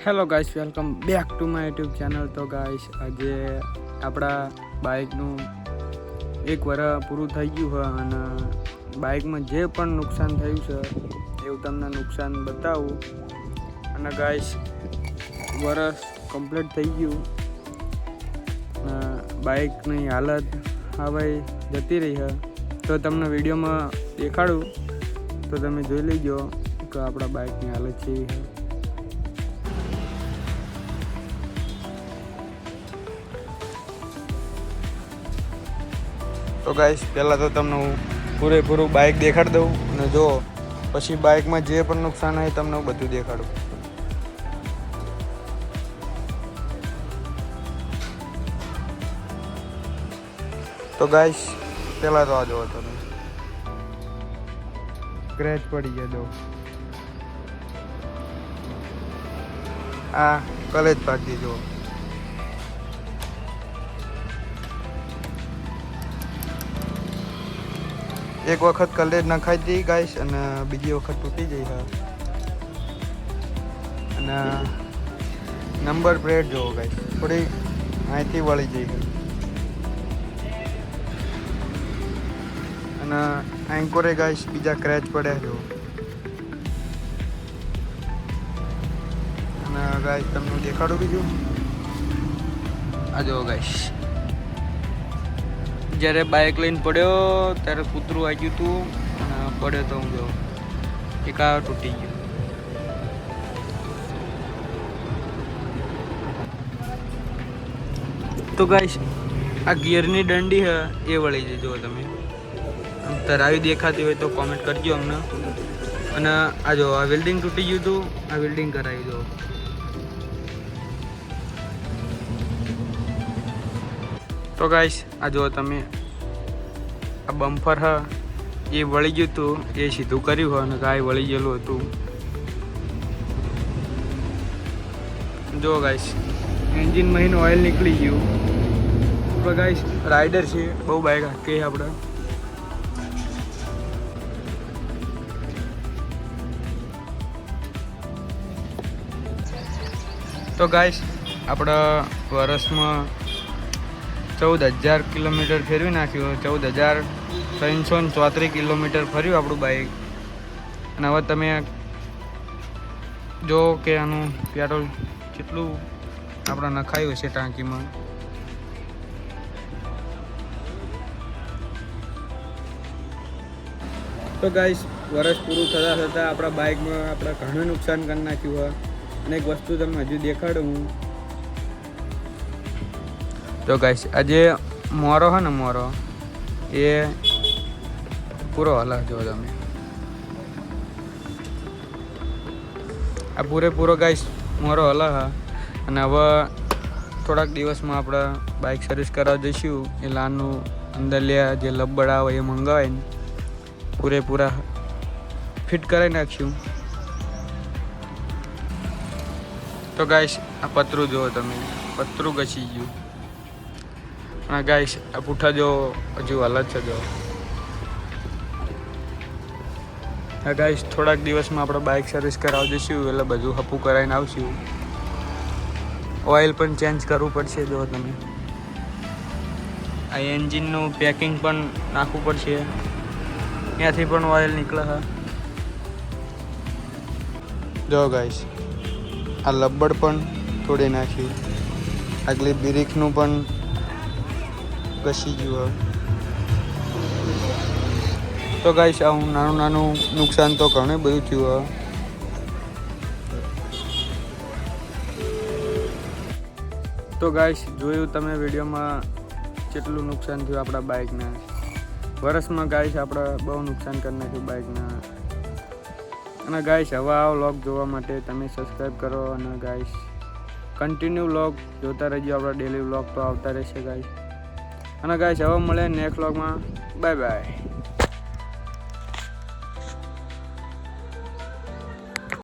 Hello guys, welcome back to my YouTube channel. તો guys, આજે આપણા બાઇકનું 1 વર્ષ પૂરું થઈ ગયું છે અને બાઇકમાં જે પણ નુકસાન થયું છે એવું તમને નુકસાન બતાવું. અને ગાઈસ, વર્ષ કમ્પ્લીટ થઈ ગયું અને બાઇકની હાલત હવે જતી રહી છે. તો તમને વિડીયોમાં દેખાડું તો તમે જોઈ લેજો કે આપણા બાઇકની હાલત કેવી છે. તો ગાઈસ, પહેલાં તો તમને હું પૂરેપૂરું બાઇક દેખાડી દઉં અને જો પછી બાઇકમાં જે પણ નુકસાન હોય તમને હું બધું દેખાડું. તો ગાઈસ, પહેલાં તો આ જોવો તમે સ્ક્રેચ પડી ગયા. જો આ કલેજ ભાગી જો. એક વખત કલેજ નખાઈ હતી ગાઈસ અને બીજી વખત તૂટી જઈ છે. અને નંબર પ્લેટ જોવો ગાઈસ, થોડી અહીંથી વળી જઈ છે. અને એન્કોરે ગાઈસ બીજા ક્રેચ પડ્યા જો. અને ગાઈસ તમને દેખાડું બીજું આ જો ગાઈસ, જ્યારે બાઇક લઈને પડ્યો ત્યારે કૂતરું આવી ગયું હતું અને પડ્યો તો હું જો એકા તૂટી ગયું. તો ગાઈસ, આ ગિયરની દંડી છે એ વળી જજો તમે. તરાવી દેખાતી હોય તો કોમેન્ટ કરજો અમને. અને આ જો આ વેલ્ડિંગ તૂટી ગયું હતું, આ વેલ્ડિંગ કરાવી દો. તો ગાઈસ, આ જો તમે આ બમ્પર હ એ વળી ગયું હતું, એ સીધું કર્યું હોય અને ગાય વળી ગયેલું હતું. જો ગાઈસ, એન્જિનમાં એનું ઓઇલ નીકળી ગયું. તો ગાઈસ, રાઇડર છે, બહુ બાઇક હાકે આપણે. તો ગાઈસ, આપણા વર્ષમાં 14,000 કિલોમીટર ફેરવી નાખ્યું. 14,334 કિલોમીટર ફર્યું આપણું બાઇક. અને હવે તમે જો કે આનું પેટ્રોલ કેટલું આપણે નખાયું છે ટાંકીમાં. તો ગાઈસ, વર્ષ પૂરું થતાં થતાં આપણા બાઇકમાં આપણે ઘણું નુકસાન કરી નાખ્યું હોય. અને એક વસ્તુ તમને હજુ દેખાડું હું. તો ગાઈસ, આ જે મોરો છે ને, મોરો એ પૂરો હલા જો તમે. આ પૂરેપૂરો ગાઈસ મોરો હલા હા. અને હવે થોડાક દિવસમાં આપણે બાઇક સર્વિસ કરાવવા જઈશું. એ લાનનું અંદર લે જે લબ્બડ આવે એ મંગાવીને પૂરેપૂરા ફિટ કરાવી નાખ્યું. તો ગાઈસ, આ પતરું જુઓ તમે, પતરું ઘસી ગયું. હા ગાઈસ, આ પૂઠા જો હજુ હાલત છે જો. હા ગાઈસ, થોડાક દિવસમાં આપણે બાઇક સર્વિસ કરાવી દઈશું એટલે બધું હપું કરાવીને આવશું. ઓઇલ પણ ચેન્જ કરવું પડશે જો તમે. આ એન્જિનનું પેકિંગ પણ નાખવું પડશે, ત્યાંથી પણ ઓઇલ નીકળે છે. જો ગાઈસ, આ લબ્બડ પણ તોડી નાખ્યું. આગલી બ્રેકનું પણ ઘસી ગયું. તો ગાઈસ, આવું નાનું નુકસાન તો ઘણું બધું થયું. તો ગાઈસ, જોયું તમે વિડીયોમાં કેટલું નુકસાન થયું આપણા બાઇકને. વર્ષમાં ગાઈસ આપણે બહુ નુકસાન કરી નાખ્યું બાઇકના. અને ગાઈસ, હવે આ વ્લોગ જોવા માટે તમે સબસ્ક્રાઈબ કરો. અને ગાઈસ, કન્ટિન્યુ વ્લોગ જોતા રહેજો. આપણા ડેલી વ્લોગ તો આવતા રહેશે ગાઈસ. અને ગાઈસ, હવે મળે નેક્સ્ટ વ્લોગમાં. Bye bye.